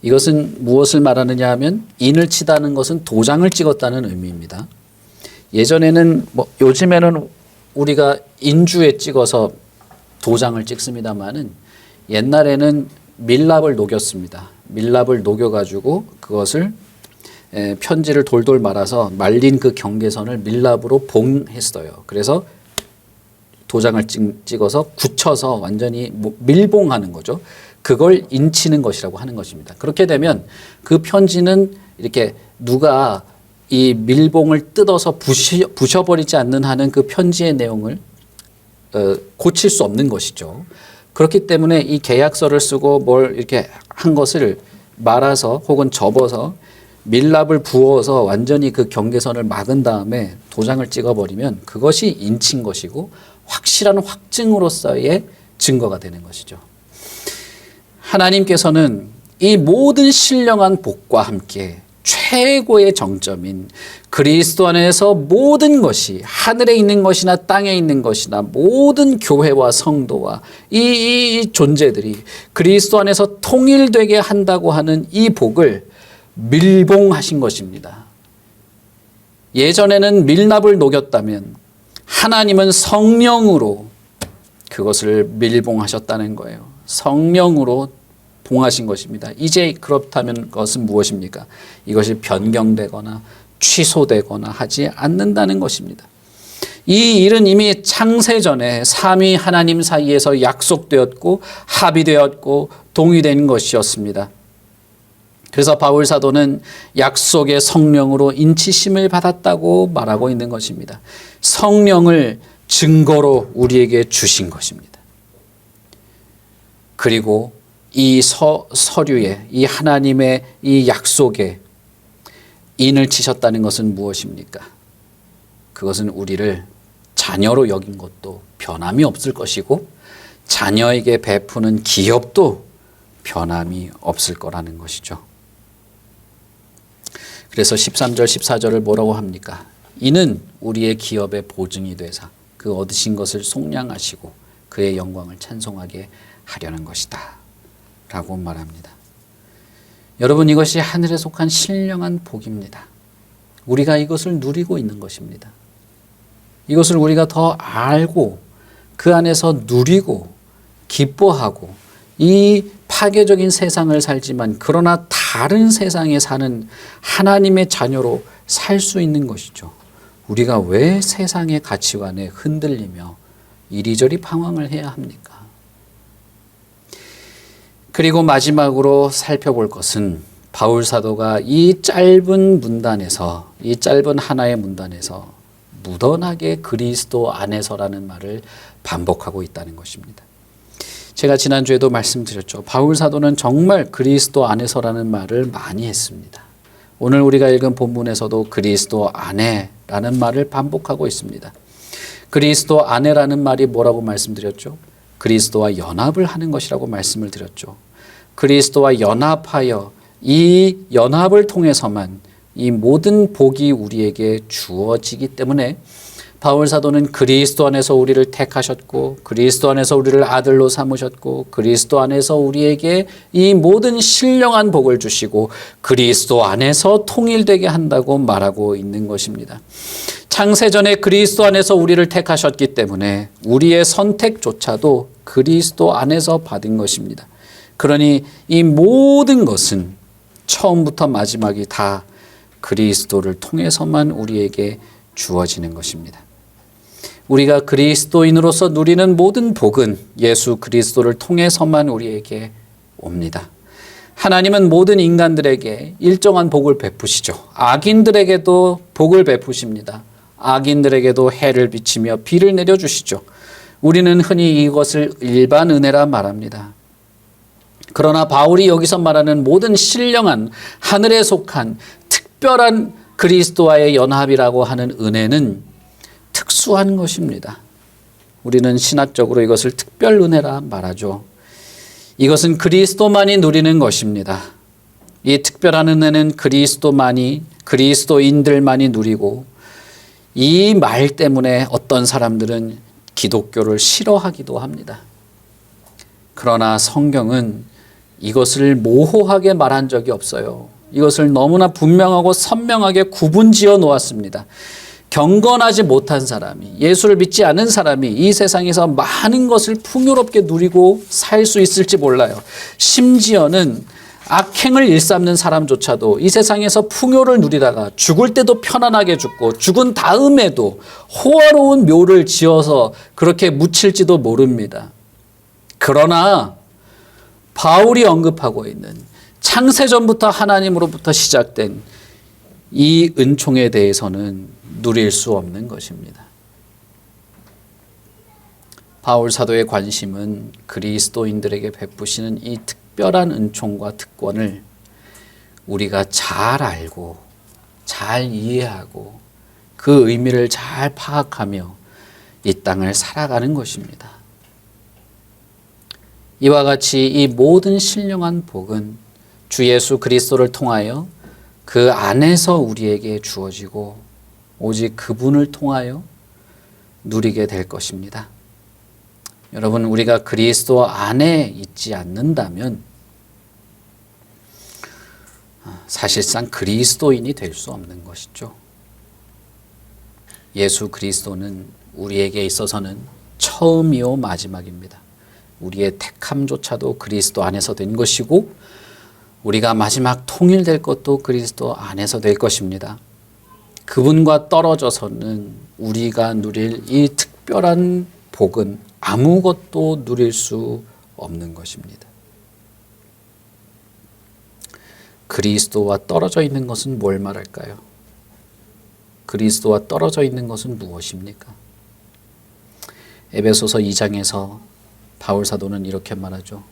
Speaker 1: 이것은 무엇을 말하느냐 하면 인을 치다는 것은 도장을 찍었다는 의미입니다. 예전에는 요즘에는 우리가 인주에 찍어서 도장을 찍습니다만은 옛날에는 밀랍을 녹였습니다. 밀랍을 녹여가지고 그것을 편지를 돌돌 말아서 말린 그 경계선을 밀랍으로 봉했어요. 그래서 도장을 찍어서 굳혀서 완전히 밀봉하는 거죠. 그걸 인치는 것이라고 하는 것입니다. 그렇게 되면 그 편지는 이렇게 누가 이 밀봉을 뜯어서 부셔버리지 않는 한은 그 편지의 내용을 고칠 수 없는 것이죠. 그렇기 때문에 이 계약서를 쓰고 뭘 이렇게 한 것을 말아서 혹은 접어서 밀랍을 부어서 완전히 그 경계선을 막은 다음에 도장을 찍어버리면 그것이 인친 것이고 확실한 확증으로서의 증거가 되는 것이죠. 하나님께서는 이 모든 신령한 복과 함께 최고의 정점인 그리스도 안에서 모든 것이 하늘에 있는 것이나 땅에 있는 것이나 모든 교회와 성도와 이 존재들이 그리스도 안에서 통일되게 한다고 하는 이 복을 밀봉하신 것입니다. 예전에는 밀랍을 녹였다면 하나님은 성령으로 그것을 밀봉하셨다는 거예요. 성령으로 봉하신 것입니다. 이제 그렇다면 그것은 무엇입니까? 이것이 변경되거나 취소되거나 하지 않는다는 것입니다. 이 일은 이미 창세전에 삼위 하나님 사이에서 약속되었고 합의되었고 동의된 것이었습니다. 그래서 바울 사도는 약속의 성령으로 인치심을 받았다고 말하고 있는 것입니다. 성령을 증거로 우리에게 주신 것입니다. 그리고 이 서류에 이 하나님의 이 약속에 인을 치셨다는 것은 무엇입니까? 그것은 우리를 자녀로 여긴 것도 변함이 없을 것이고 자녀에게 베푸는 기업도 변함이 없을 거라는 것이죠. 그래서 13절 14절을 뭐라고 합니까? 이는 우리의 기업의 보증이 되사 그 얻으신 것을 속량하시고 그의 영광을 찬송하게 하려는 것이다 라고 말합니다. 여러분, 이것이 하늘에 속한 신령한 복입니다. 우리가 이것을 누리고 있는 것입니다. 이것을 우리가 더 알고 그 안에서 누리고 기뻐하고 이 파괴적인 세상을 살지만 그러나 다른 세상에 사는 하나님의 자녀로 살 수 있는 것이죠. 우리가 왜 세상의 가치관에 흔들리며 이리저리 방황을 해야 합니까? 그리고 마지막으로 살펴볼 것은 바울 사도가 이 짧은 문단에서, 이 짧은 하나의 문단에서 무던하게 그리스도 안에서라는 말을 반복하고 있다는 것입니다. 제가 지난주에도 말씀드렸죠. 바울 사도는 정말 그리스도 안에서라는 말을 많이 했습니다. 오늘 우리가 읽은 본문에서도 그리스도 안에라는 말을 반복하고 있습니다. 그리스도 안에라는 말이 뭐라고 말씀드렸죠? 그리스도와 연합을 하는 것이라고 말씀을 드렸죠. 그리스도와 연합하여 이 연합을 통해서만 이 모든 복이 우리에게 주어지기 때문에 바울 사도는 그리스도 안에서 우리를 택하셨고 그리스도 안에서 우리를 아들로 삼으셨고 그리스도 안에서 우리에게 이 모든 신령한 복을 주시고 그리스도 안에서 통일되게 한다고 말하고 있는 것입니다. 창세전에 그리스도 안에서 우리를 택하셨기 때문에 우리의 선택조차도 그리스도 안에서 받은 것입니다. 그러니 이 모든 것은 처음부터 마지막이 다 그리스도를 통해서만 우리에게 주어지는 것입니다. 우리가 그리스도인으로서 누리는 모든 복은 예수 그리스도를 통해서만 우리에게 옵니다. 하나님은 모든 인간들에게 일정한 복을 베푸시죠. 악인들에게도 복을 베푸십니다. 악인들에게도 해를 비치며 비를 내려주시죠. 우리는 흔히 이것을 일반 은혜라 말합니다. 그러나 바울이 여기서 말하는 모든 신령한 하늘에 속한 특별한 그리스도와의 연합이라고 하는 은혜는 특수한 것입니다. 우리는 신학적으로 이것을 특별 은혜라 말하죠. 이것은 그리스도만이 누리는 것입니다. 이 특별한 은혜는 그리스도만이, 그리스도인들만이 누리고 이 말 때문에 어떤 사람들은 기독교를 싫어하기도 합니다. 그러나 성경은 이것을 모호하게 말한 적이 없어요. 이것을 너무나 분명하고 선명하게 구분지어 놓았습니다. 경건하지 못한 사람이, 예수를 믿지 않은 사람이 이 세상에서 많은 것을 풍요롭게 누리고 살 수 있을지 몰라요. 심지어는 악행을 일삼는 사람조차도 이 세상에서 풍요를 누리다가 죽을 때도 편안하게 죽고 죽은 다음에도 호화로운 묘를 지어서 그렇게 묻힐지도 모릅니다. 그러나 바울이 언급하고 있는 창세전부터 하나님으로부터 시작된 이 은총에 대해서는 누릴 수 없는 것입니다. 바울 사도의 관심은 그리스도인들에게 베푸시는 이 특별한 은총과 특권을 우리가 잘 알고 잘 이해하고 그 의미를 잘 파악하며 이 땅을 살아가는 것입니다. 이와 같이 이 모든 신령한 복은 주 예수 그리스도를 통하여 그 안에서 우리에게 주어지고 오직 그분을 통하여 누리게 될 것입니다. 여러분, 우리가 그리스도 안에 있지 않는다면 사실상 그리스도인이 될 수 없는 것이죠. 예수 그리스도는 우리에게 있어서는 처음이요 마지막입니다. 우리의 택함조차도 그리스도 안에서 된 것이고 우리가 마지막 통일될 것도 그리스도 안에서 될 것입니다. 그분과 떨어져서는 우리가 누릴 이 특별한 복은 아무것도 누릴 수 없는 것입니다. 그리스도와 떨어져 있는 것은 뭘 말할까요? 그리스도와 떨어져 있는 것은 무엇입니까? 에베소서 2장에서 바울 사도는 이렇게 말하죠.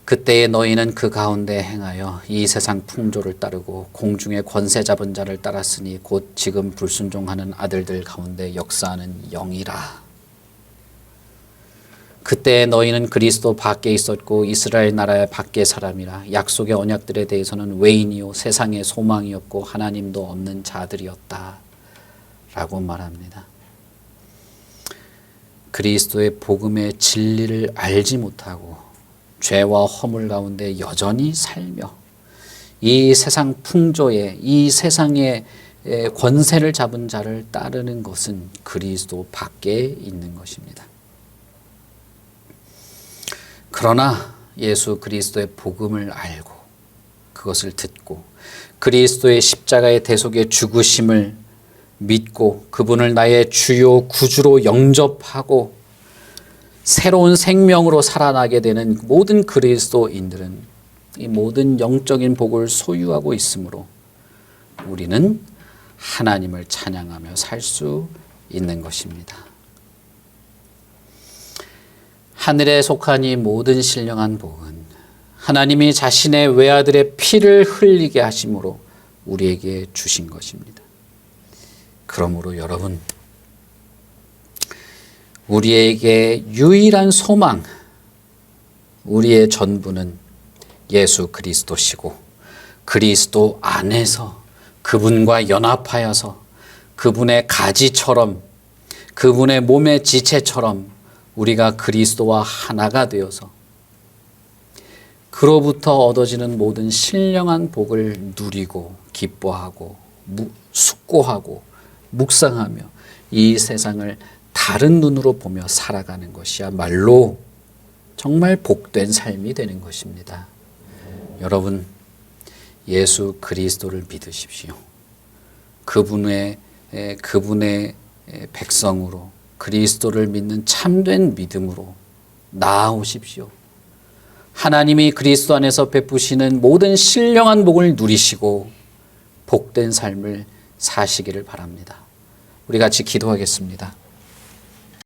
Speaker 1: 그때에 너희는 그 가운데 행하여 이 세상 풍조를 따르고 공중의 권세 잡은 자를 따랐으니 곧 지금 불순종하는 아들들 가운데 역사하는 영이라. 그때 너희는 그리스도 밖에 있었고 이스라엘 나라의 밖의 사람이라. 약속의 언약들에 대해서는 외인이요 세상의 소망이 없고 하나님도 없는 자들이었다 라고 말합니다. 그리스도의 복음의 진리를 알지 못하고 죄와 허물 가운데 여전히 살며 이 세상 풍조에 이 세상의 권세를 잡은 자를 따르는 것은 그리스도 밖에 있는 것입니다. 그러나 예수 그리스도의 복음을 알고 그것을 듣고 그리스도의 십자가의 대속의 죽으심을 믿고 그분을 나의 주요 구주로 영접하고 새로운 생명으로 살아나게 되는 모든 그리스도인들은 이 모든 영적인 복을 소유하고 있으므로 우리는 하나님을 찬양하며 살 수 있는 것입니다. 하늘에 속한 이 모든 신령한 복은 하나님이 자신의 외아들의 피를 흘리게 하심으로 우리에게 주신 것입니다. 그러므로 여러분, 우리에게 유일한 소망, 우리의 전부는 예수 그리스도시고 그리스도 안에서 그분과 연합하여서 그분의 가지처럼 그분의 몸의 지체처럼 우리가 그리스도와 하나가 되어서 그로부터 얻어지는 모든 신령한 복을 누리고 기뻐하고 숙고하고 묵상하며 이 세상을 다른 눈으로 보며 살아가는 것이야말로 정말 복된 삶이 되는 것입니다. 여러분, 예수 그리스도를 믿으십시오. 그분의 백성으로 그리스도를 믿는 참된 믿음으로 나아오십시오. 하나님이 그리스도 안에서 베푸시는 모든 신령한 복을 누리시고 복된 삶을 사시기를 바랍니다. 우리 같이 기도하겠습니다.